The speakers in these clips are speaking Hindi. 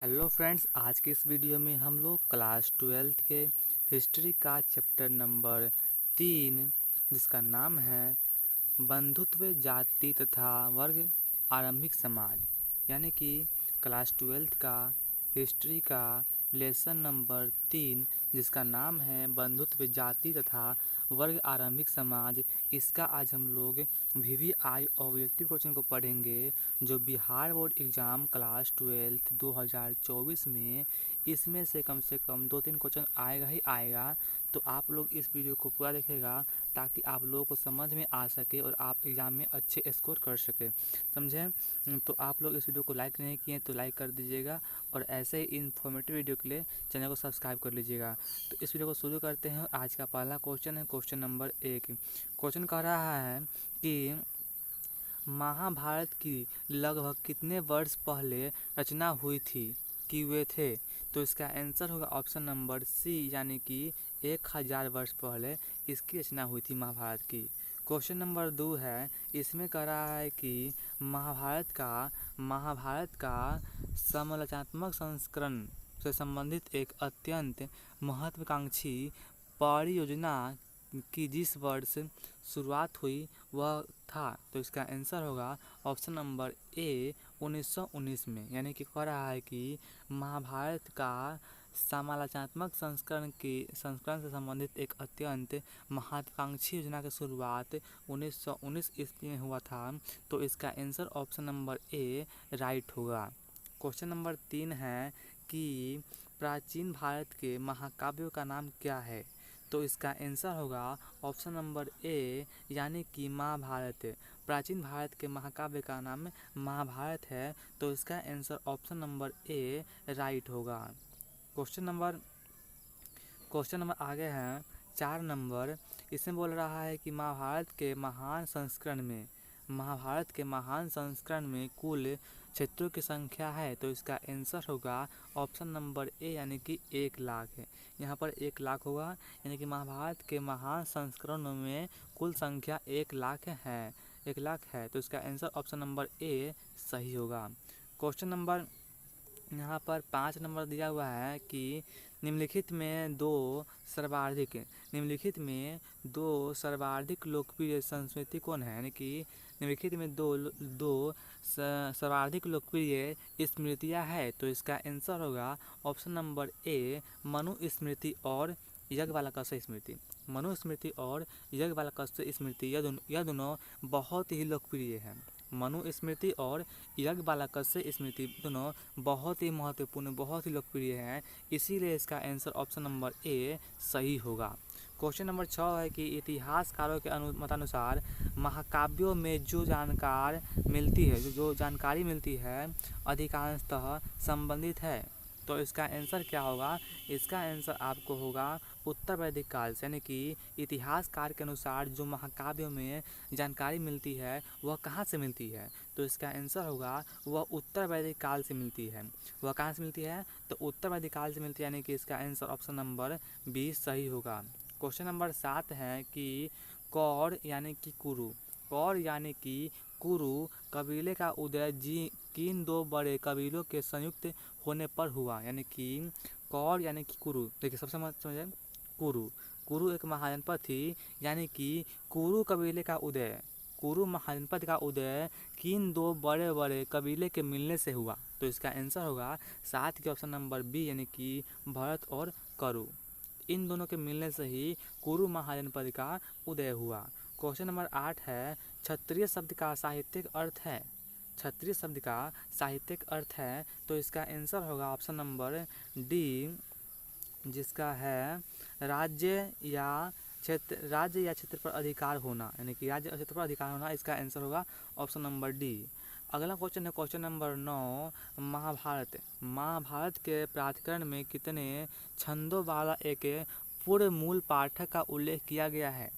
हेलो फ्रेंड्स, आज के इस वीडियो में हम लोग क्लास 12th के हिस्ट्री का चैप्टर नंबर 3 जिसका नाम है बंधुत्व जाति तथा वर्ग आरंभिक समाज यानी कि क्लास 12th का हिस्ट्री का लेसन नंबर 3 जिसका नाम है बंधुत्व जाति तथा वर्ग आरंभिक समाज। इसका आज हम लोग VVI ऑब्जेक्टिव क्वेश्चन को पढ़ेंगे जो Bihar board exam class 12th 2024 में इसमें से कम 2-3 क्वेश्चन आएगा ही आएगा। तो आप लोग इस वीडियो को पूरा देखिएगा ताकि आप लोगों को समझ में आ सके और आप एग्ज़ाम में अच्छे स्कोर कर सके, समझें। तो आप लोग इस वीडियो को लाइक नहीं किए तो लाइक कर दीजिएगा और ऐसे ही इन्फॉर्मेटिव वीडियो के लिए चैनल को सब्सक्राइब कर लीजिएगा। तो इस वीडियो को शुरू करते हैं। आज का पहला क्वेश्चन है क्वेश्चन नंबर 1। क्वेश्चन कह रहा है कि महाभारत की लगभग कितने वर्ष पहले रचना हुई थी कि वे थे। तो इसका आंसर होगा ऑप्शन नंबर सी यानी कि 1000 वर्ष पहले इसकी रचना हुई थी महाभारत की। क्वेश्चन नंबर 2 है, इसमें कह रहा है कि महाभारत का समालोचनात्मक संस्करण से संबंधित एक अत्यंत महत्वाकांक्षी परियोजना की जिस वर्ष शुरुआत हुई वह था। तो इसका आंसर होगा ऑप्शन नंबर ए 1919 में, यानी कि कह रहा है कि महाभारत का समालोचनात्मक संस्करण से संबंधित एक अत्यंत महत्वाकांक्षी योजना की शुरुआत 1919 ईस्वी में हुआ था। तो इसका answer option number A right होगा। क्वेश्चन नंबर 3 है कि प्राचीन भारत के महाकाव्यों का नाम क्या है। तो इसका आंसर होगा ऑप्शन नंबर ए यानी कि महाभारत। प्राचीन भारत के महाकाव्य का नाम महाभारत है। तो इसका answer option number A right होगा। क्वेश्चन नंबर आगे है 4 नंबर। इसमें बोल रहा है कि महाभारत के महान संस्करण में कुल क्षेत्रों की संख्या है। तो इसका आंसर होगा ऑप्शन नंबर ए यानी कि 1 लाख है। यहाँ पर 1 लाख होगा, यानी कि महाभारत के महान संस्करणों में कुल संख्या 1 लाख है। 1 लाख है, तो इसका आंसर ऑप्शन नंबर ए सही होगा। क्वेश्चन नंबर यहाँ पर 5 नंबर दिया हुआ है कि निम्नलिखित में दो सर्वाधिक लोकप्रिय संस्कृति कौन है। यानी कि निम्नलिखित में दो सर्वाधिक लोकप्रिय स्मृतियाँ है। तो इसका आंसर होगा ऑप्शन नंबर ए मनुस्मृति और याज्ञवल्क्य स्मृति। मनुस्मृति और याज्ञवल्क्य स्मृति यह दोनों बहुत ही लोकप्रिय है। मनुस्मृति और याज्ञवल्क्य स्मृति दोनों बहुत ही महत्वपूर्ण, बहुत ही लोकप्रिय हैं, इसीलिए इसका आंसर ऑप्शन नंबर ए सही होगा। क्वेश्चन नंबर 6 है कि इतिहासकारों के मतानुसार महाकाव्यों में जो जानकारी मिलती है अधिकांशतः संबंधित है। तो इसका आंसर क्या होगा। इसका आंसर आपको होगा उत्तर वैदिक काल से, यानी कि इतिहासकार के अनुसार जो महाकाव्यों में जानकारी मिलती है वह कहाँ से मिलती है। तो इसका आंसर होगा वह उत्तर वैदिक काल से मिलती है। वह कहाँ से मिलती है, तो उत्तर वैदिक काल से मिलती है, यानी कि इसका आंसर ऑप्शन नंबर 20 सही होगा। क्वेश्चन नंबर 7 है कि कौर यानी कि कुरु कबीले का उदय किन दो बड़े कबीलों के संयुक्त होने पर हुआ। यानी कि कौर यानी कि कुरु, देखिए सबसे समझे कुरु एक महाजनपद थी, यानी कि कुरु महाजनपद का उदय किन दो बड़े बड़े कबीले के मिलने से हुआ। तो इसका आंसर होगा 7 के ऑप्शन नंबर बी यानी कि भरत और करु। इन दोनों के मिलने से ही कुरु महाजनपद का उदय हुआ। क्वेश्चन नंबर 8 है क्षत्रिय शब्द का साहित्यिक अर्थ है। तो इसका आंसर होगा ऑप्शन नंबर डी जिसका है राज्य या क्षेत्र पर अधिकार होना, यानी कि राज्य और क्षेत्र पर अधिकार होना। इसका आंसर होगा ऑप्शन नंबर डी। अगला क्वेश्चन है क्वेश्चन नंबर 9 महाभारत के प्राधिकरण में कितने छंदों वाला एक पूर्ण मूल पाठक का उल्लेख किया गया है।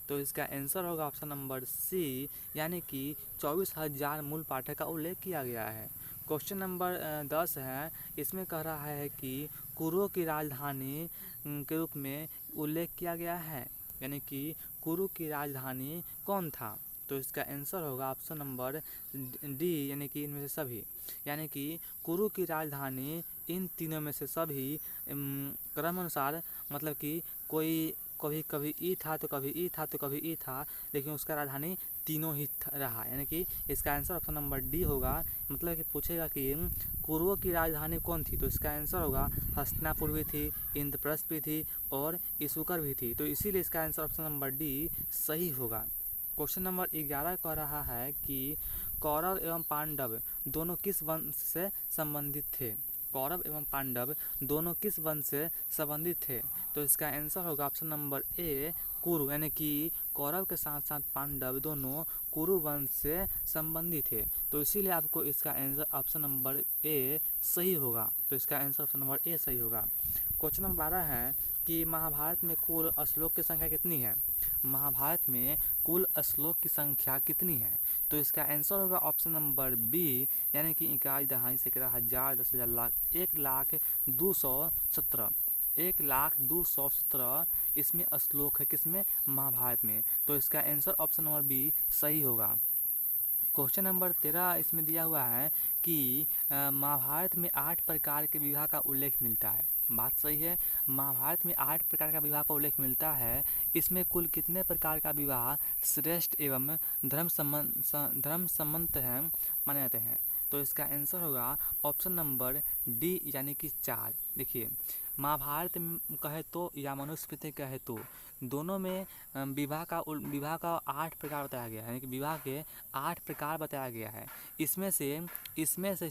तो इसका आंसर होगा ऑप्शन नंबर सी यानी कि 24,000 मूल पाठक का उल्लेख किया गया है। क्वेश्चन नंबर 10 है, इसमें कह रहा है कि कुरुओं की राजधानी के रूप में उल्लेख किया गया है, यानी कि कुरु की राजधानी कौन था। तो इसका आंसर होगा ऑप्शन नंबर डी, यानी कि इनमें से सभी। यानी कि कुरु की राजधानी इन तीनों में से सभी क्रमानुसार, मतलब कि कोई कभी कभी ई था तो कभी ई था तो कभी ई था, लेकिन उसका राजधानी तीनों ही रहा। यानी कि इसका आंसर ऑप्शन नंबर डी होगा। मतलब कि पूछेगा कि कुरुओं की राजधानी कौन थी, तो इसका आंसर होगा हस्तिनापुर भी थी, इंद्रप्रस्थ भी थी और इशुकर भी थी। तो इसीलिए इसका आंसर ऑप्शन नंबर डी सही होगा। क्वेश्चन नंबर 11 कह रहा है कि कौरव एवं पांडव दोनों किस वंश से संबंधित थे। कौरव एवं पांडव दोनों किस वंश से संबंधित थे, तो इसका आंसर होगा ऑप्शन नंबर ए कुरु, यानी कि कौरव के साथ साथ पांडव दोनों कुरु वंश से संबंधित थे। तो इसीलिए आपको इसका आंसर ऑप्शन नंबर ए सही होगा। तो इसका आंसर ऑप्शन नंबर ए सही होगा। क्वेश्चन नंबर 12 है कि महाभारत में कुल श्लोक की संख्या कितनी है। महाभारत में कुल श्लोक की संख्या कितनी है, तो इसका आंसर होगा ऑप्शन नंबर बी, यानी कि इकाई, दहाई, सैकड़ा, हजार, 10,000, लाख, 1,02,17। 1,02,17 इसमें श्लोक है, किसमें, महाभारत में। तो इसका आंसर ऑप्शन नंबर बी सही होगा। क्वेश्चन नंबर 13 इसमें दिया हुआ है कि महाभारत में 8 प्रकार के विवाह का उल्लेख मिलता है। बात सही है, महाभारत में 8 प्रकार का विवाह का उल्लेख मिलता है। इसमें कुल कितने प्रकार का विवाह श्रेष्ठ एवं धर्म सम्मत हैं माने जाते हैं, तो इसका आंसर होगा ऑप्शन नंबर डी, यानी कि 4। देखिए, महाभारत में कहे तो या मनुस्मृति कहे तो दोनों में विवाह का 8 प्रकार बताया गया है, यानी कि विवाह के 8 प्रकार बताया गया है। इसमें से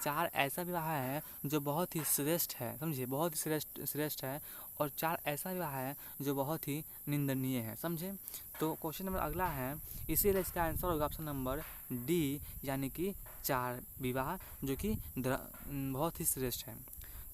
चार ऐसा विवाह है जो बहुत ही श्रेष्ठ है, समझिए, बहुत ही श्रेष्ठ है, और 4 ऐसा विवाह है जो बहुत ही निंदनीय है, समझे। तो क्वेश्चन नंबर अगला है, इसीलिए इसका आंसर होगा ऑप्शन नंबर डी, यानी कि 4 विवाह जो कि बहुत ही श्रेष्ठ है।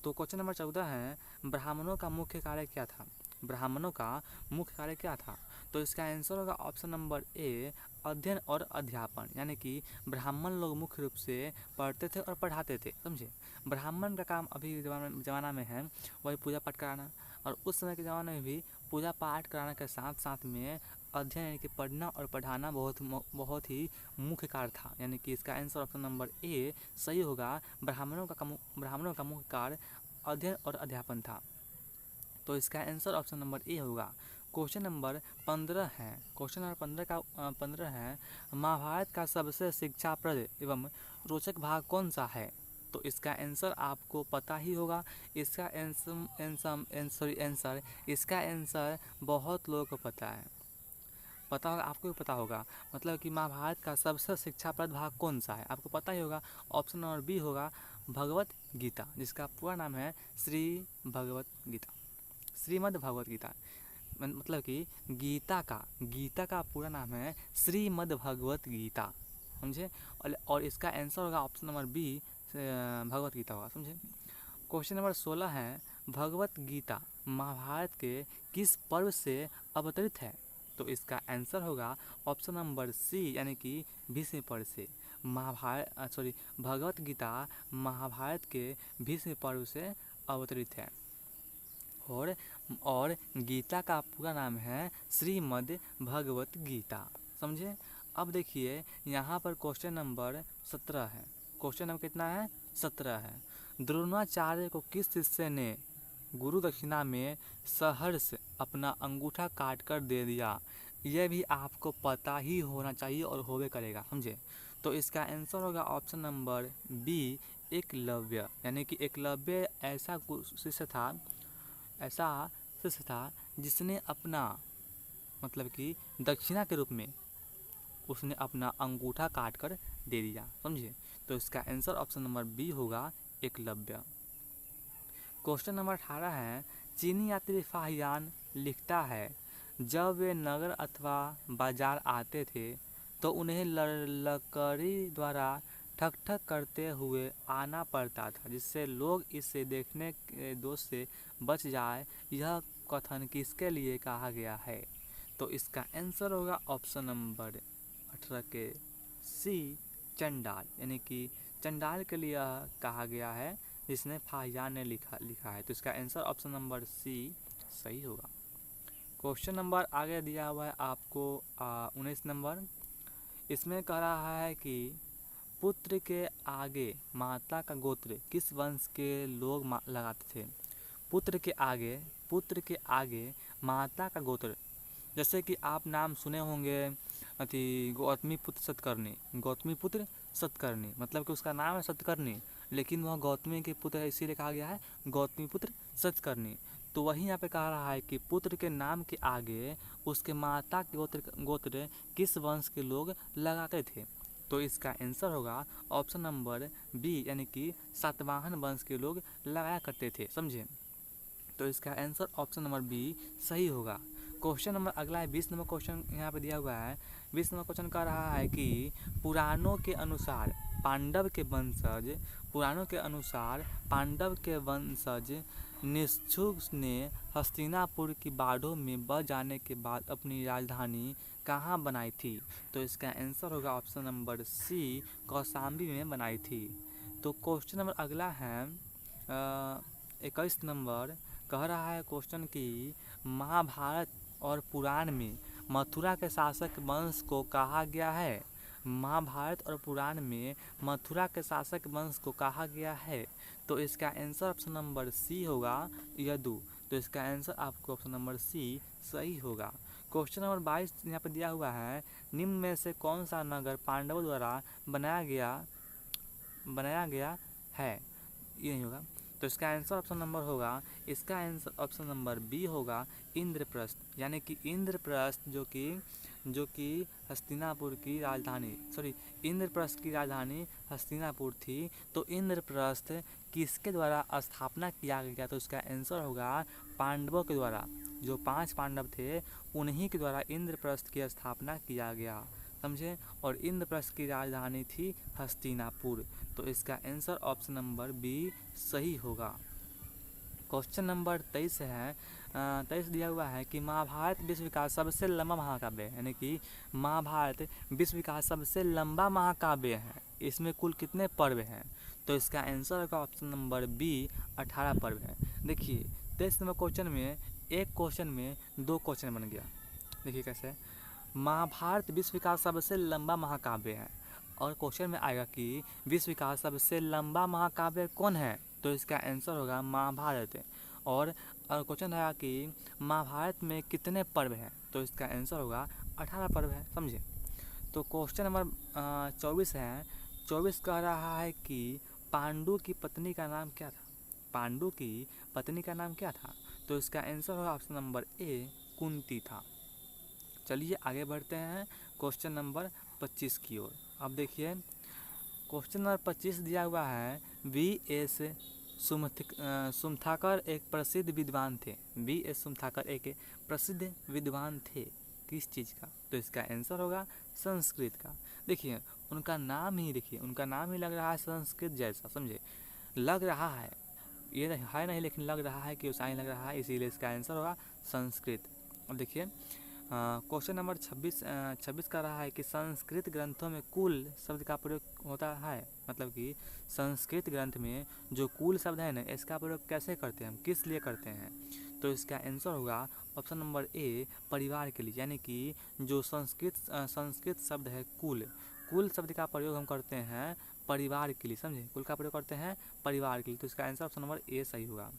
तो क्वेश्चन नंबर 14 है, ब्राह्मणों का मुख्य कार्य क्या था। ब्राह्मणों का मुख्य कार्य क्या था, तो इसका आंसर होगा ऑप्शन नंबर ए, अध्ययन और अध्यापन। यानी कि ब्राह्मण लोग मुख्य रूप से पढ़ते थे और पढ़ाते थे, समझे। ब्राह्मण का काम अभी ज़माना में है वही पूजा पाठ कराना, और उस समय के ज़माने में भी पूजा पाठ कराने के साथ साथ में अध्ययन, यानी कि पढ़ना और पढ़ाना बहुत ही मुख्य कार्य था। यानी कि इसका आंसर ऑप्शन नंबर ए सही होगा। ब्राह्मणों का मुख्य कार्य अध्ययन और अध्यापन था। तो इसका आंसर ऑप्शन नंबर ए होगा। क्वेश्चन नंबर 15 है। क्वेश्चन नंबर 15 है, महाभारत का सबसे शिक्षाप्रद एवं रोचक भाग कौन सा है, तो इसका आंसर आपको पता ही होगा। इसका आंसर बहुत लोगों को पता होगा, आपको भी पता होगा। मतलब कि महाभारत का सबसे शिक्षाप्रद भाग कौन सा है, आपको पता ही होगा। ऑप्शन नंबर बी होगा भगवत गीता, जिसका पूरा नाम है श्रीमद् भगवत गीता। मतलब कि गीता का पूरा नाम है श्रीमद् भगवत गीता, समझे। और इसका आंसर होगा option number B, Bhagavad Gita होगा, समझे। क्वेश्चन नंबर 16 है, भगवत गीता महाभारत के किस पर्व से अवतरित है, तो इसका आंसर होगा ऑप्शन नंबर सी, यानी कि भीष्म पर्व से। भगवत गीता महाभारत के भीष्म पर्व से अवतरित है, और गीता का पूरा नाम है श्रीमद् भगवत गीता, समझे। अब देखिए यहाँ पर क्वेश्चन नंबर 17 है। क्वेश्चन नंबर कितना है, 17 है। द्रोणाचार्य को किस शिष्य ने गुरु दक्षिणा में सहर्ष अपना अंगूठा काट कर दे दिया, यह भी आपको पता ही होना चाहिए और होवे करेगा, समझे। तो इसका आंसर होगा ऑप्शन नंबर बी, एकलव्य। यानी कि एकलव्य ऐसा शिष्य था जिसने अपना, मतलब कि दक्षिणा के रूप में उसने अपना अंगूठा काट कर दे दिया, समझे। तो इसका आंसर ऑप्शन नंबर बी होगा, एकलव्य। क्वेश्चन नंबर 18 है, चीनी यात्री फाहियान लिखता है, जब वे नगर अथवा बाजार आते थे तो उन्हें लकड़ी द्वारा ठक ठक करते हुए आना पड़ता था, जिससे लोग इसे देखने के दोष से बच जाए। यह कथन किसके लिए कहा गया है, तो इसका आंसर होगा ऑप्शन नंबर 18 के सी, चंडाल। यानी कि चंडाल के लिए कहा गया है, जिसने फाहियान ने लिखा है। तो इसका आंसर ऑप्शन नंबर सी सही होगा। क्वेश्चन नंबर आगे दिया हुआ है आपको 19 नंबर। इसमें कह रहा है कि पुत्र के आगे माता का गोत्र किस वंश के लोग लगाते थे। पुत्र के आगे माता का गोत्र, जैसे कि आप नाम सुने होंगे गौतमी पुत्र सतकर्णी, मतलब कि उसका नाम है सतकर्णी, लेकिन वह गौतमी के पुत्र है, इसीलिए कहा गया है गौतमी पुत्र सतकर्णी। तो वही यहाँ पे कह रहा है कि पुत्र के नाम के आगे उसके माता के गोत्र किस वंश के लोग लगाते थे। तो इसका आंसर होगा ऑप्शन नंबर बी, यानी कि सातवाहन वंश के लोग लगाया करते थे, समझे। तो इसका आंसर ऑप्शन नंबर बी सही होगा। क्वेश्चन नंबर अगला है 20 नंबर क्वेश्चन यहाँ पे दिया हुआ है। 20 नंबर क्वेश्चन कह रहा है कि पुराणों के अनुसार पांडव के वंशज निश्चुक ने हस्तिनापुर की बाढ़ों में बह जाने के बाद अपनी राजधानी कहाँ बनाई थी। तो इसका आंसर होगा ऑप्शन नंबर सी, कौशाम्बी में बनाई थी। तो क्वेश्चन नंबर अगला है 21 नंबर। कह रहा है क्वेश्चन कि महाभारत और पुराण में मथुरा के शासक वंश को कहा गया है। महाभारत और पुराण में मथुरा के शासक वंश को कहा गया है। तो इसका आंसर ऑप्शन नंबर सी होगा, यदु। तो इसका आंसर आपको ऑप्शन नंबर सी सही होगा। क्वेश्चन नंबर 22 यहाँ पर दिया हुआ है, निम्न में से कौन सा नगर पांडवों द्वारा बनाया गया है। ये नहीं होगा। तो इसका आंसर ऑप्शन नंबर होगा, इसका आंसर ऑप्शन नंबर बी होगा, इंद्रप्रस्थ, यानी कि इंद्रप्रस्थ जो कि हस्तिनापुर की राजधानी इंद्रप्रस्थ की राजधानी हस्तिनापुर थी। तो इंद्रप्रस्थ किसके द्वारा स्थापना किया गया। तो इसका आंसर होगा पांडवों के द्वारा, जो 5 पांडव थे उन्हीं के द्वारा इंद्रप्रस्थ की स्थापना किया गया, समझे। और इंद्रप्रस्थ की राजधानी थी हस्तिनापुर। तो इसका आंसर ऑप्शन नंबर बी सही होगा। क्वेश्चन नंबर 23 है। 23 दिया हुआ है कि महाभारत विश्व का सबसे लंबा महाकाव्य है, यानी कि महाभारत विश्व का सबसे लंबा महाकाव्य है। इसमें कुल कितने पर्व हैं। तो इसका आंसर होगा ऑप्शन नंबर बी, 18 पर्व है। देखिए 23 नंबर क्वेश्चन में एक क्वेश्चन में 2 क्वेश्चन बन गया। देखिए कैसे, महाभारत विश्व का सबसे लंबा महाकाव्य है, और क्वेश्चन में आएगा कि विश्व का सबसे लंबा महाकाव्य कौन है। तो इसका आंसर होगा महाभारत। और क्वेश्चन आया कि महाभारत में कितने पर्व हैं। तो इसका आंसर होगा 18 पर्व है, समझे। तो क्वेश्चन नंबर 24 है। 24 कह रहा है कि पांडु की पत्नी का नाम क्या था। तो इसका आंसर होगा ऑप्शन नंबर ए, कुंती था। चलिए आगे बढ़ते हैं क्वेश्चन नंबर 25 की ओर। अब देखिए क्वेश्चन नंबर 25 दिया हुआ है, V.S. सुमथाकर एक प्रसिद्ध विद्वान थे। किस चीज़ का। तो इसका आंसर होगा संस्कृत का। देखिए उनका नाम ही लग रहा है संस्कृत जैसा, समझे। लग रहा है, ये है नहीं, लेकिन लग रहा है कि वैसा ही लग रहा है, इसीलिए इसका आंसर होगा संस्कृत। अब देखिए क्वेश्चन नंबर 26 का रहा है कि संस्कृत ग्रंथों में कुल शब्द का प्रयोग होता है, मतलब कि संस्कृत ग्रंथ में जो कुल शब्द है ना, इसका प्रयोग कैसे करते हैं हम, किस लिए करते हैं। तो इसका आंसर होगा ऑप्शन नंबर ए, परिवार के लिए, यानी कि जो संस्कृत शब्द है कुल शब्द का प्रयोग हम करते हैं परिवार के लिए, समझे। कुल का प्रयोग करते हैं परिवार के लिए। तो इसका आंसर ऑप्शन नंबर ए सही होगा।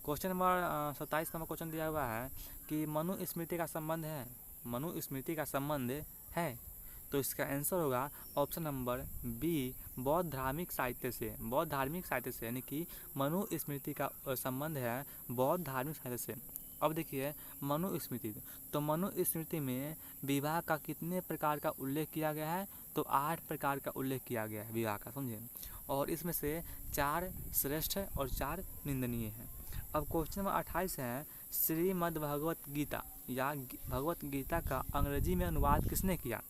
क्वेश्चन नंबर 27 नंबर क्वेश्चन दिया हुआ है कि मनुस्मृति का संबंध है। तो इसका आंसर होगा ऑप्शन नंबर बी, बौद्ध धार्मिक साहित्य से, यानी कि मनुस्मृति का संबंध है बौद्ध धार्मिक साहित्य से। अब देखिए मनुस्मृति में विवाह का कितने प्रकार का उल्लेख किया गया है। तो 8 प्रकार का उल्लेख किया गया है विवाह का, समझे। और इसमें से 4 श्रेष्ठ है और 4 निंदनीय है। अब क्वेश्चन नंबर 28 है, श्रीमद् भगवत गीता या भगवत गीता का अंग्रेजी में अनुवाद किसने किया।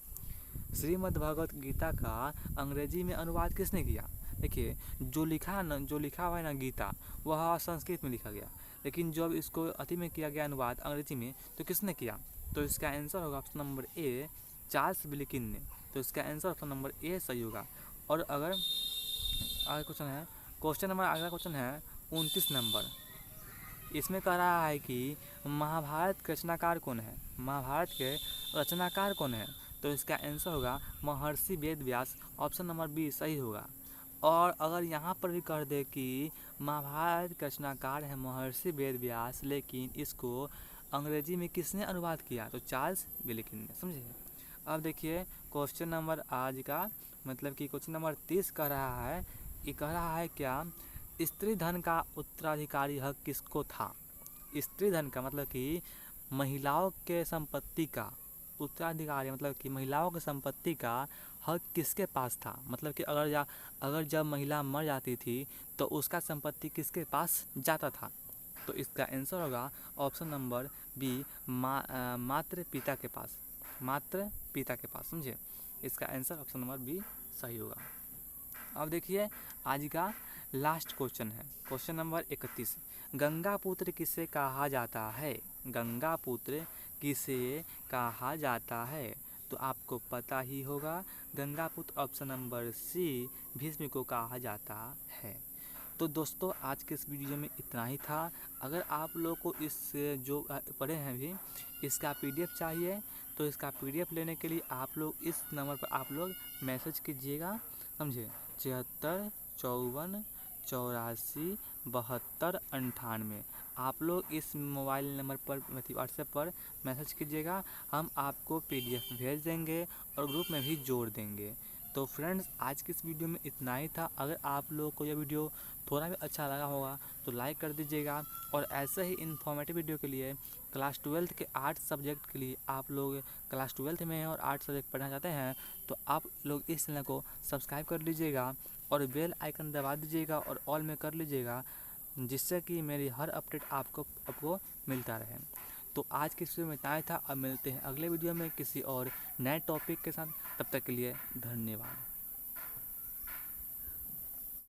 श्रीमद् भगवत गीता का अंग्रेजी में अनुवाद किसने किया। देखिए जो लिखा हुआ है ना गीता, वह संस्कृत में लिखा गया, लेकिन जब इसको अति में किया गया अनुवाद अंग्रेजी में, तो किसने किया। तो इसका आंसर होगा option number A, Charles Wilkin ने। तो इसका आंसर ऑप्शन नंबर ए सही होगा। और अगर आगे क्वेश्चन है, अगला क्वेश्चन है 29 नंबर। इसमें कह रहा है कि महाभारत के रचनाकार कौन है, महाभारत के रचनाकार कौन है। तो इसका आंसर होगा महर्षि Ved Vyas. Option number B सही होगा। और अगर यहाँ पर भी कह दे कि महाभारत के रचनाकार है महर्षि वेद व्यास, लेकिन इसको अंग्रेजी में किसने अनुवाद किया, तो चार्ल्स विल्किन ने, समझे। अब देखिए क्वेश्चन नंबर आज का मतलब कि क्वेश्चन नंबर 30 कह रहा है, ये कह रहा है क्या स्त्री धन का उत्तराधिकारी हक किसको था। स्त्री धन का मतलब कि महिलाओं के संपत्ति का उत्तराधिकारी, मतलब कि महिलाओं की संपत्ति का हक किसके पास था। मतलब कि अगर जब महिला मर जाती थी तो उसका संपत्ति किसके पास जाता था। तो इसका आंसर होगा ऑप्शन नंबर बी मात्र पिता के पास, मात्र पिता के पास, समझे। इसका आंसर ऑप्शन नंबर बी सही होगा। अब देखिए आज का लास्ट क्वेश्चन है, क्वेश्चन नंबर 31। गंगा पुत्र किसे कहा जाता है, गंगा पुत्र किसे कहा जाता है। तो आपको पता ही होगा गंगा पुत्र ऑप्शन नंबर सी भीष्म को कहा जाता है। तो दोस्तों आज के इस वीडियो में इतना ही था। अगर आप लोग को इस जो पढ़े हैं भी इसका PDF चाहिए तो इसका PDF लेने के लिए आप लोग इस नंबर पर आप लोग मैसेज कीजिएगा, समझे। 76 54 84 72 98 आप लोग इस मोबाइल नंबर पर व्हाट्सएप पर मैसेज कीजिएगा, हम आपको PDF भेज देंगे और ग्रुप में भी जोड़ देंगे। तो फ्रेंड्स आज की इस वीडियो में इतना ही था। अगर आप लोगों को यह वीडियो थोड़ा भी अच्छा लगा होगा तो लाइक कर दीजिएगा, और ऐसे ही इन्फॉर्मेटिव वीडियो के लिए क्लास 12 के आर्ट्स सब्जेक्ट के लिए आप लोग क्लास 12 में हैं और आर्ट्स सब्जेक्ट पढ़ना चाहते हैं तो आप लोग इस चैनल को सब्सक्राइब कर लीजिएगा और बेल आइकन दबा दीजिएगा और ऑल में कर लीजिएगा, जिससे कि मेरी हर अपडेट आपको मिलता रहे। तो आज की वीडियो में इतना ही था। अब मिलते हैं अगले वीडियो में किसी और नए टॉपिक के साथ, तब तक के लिए धन्यवाद।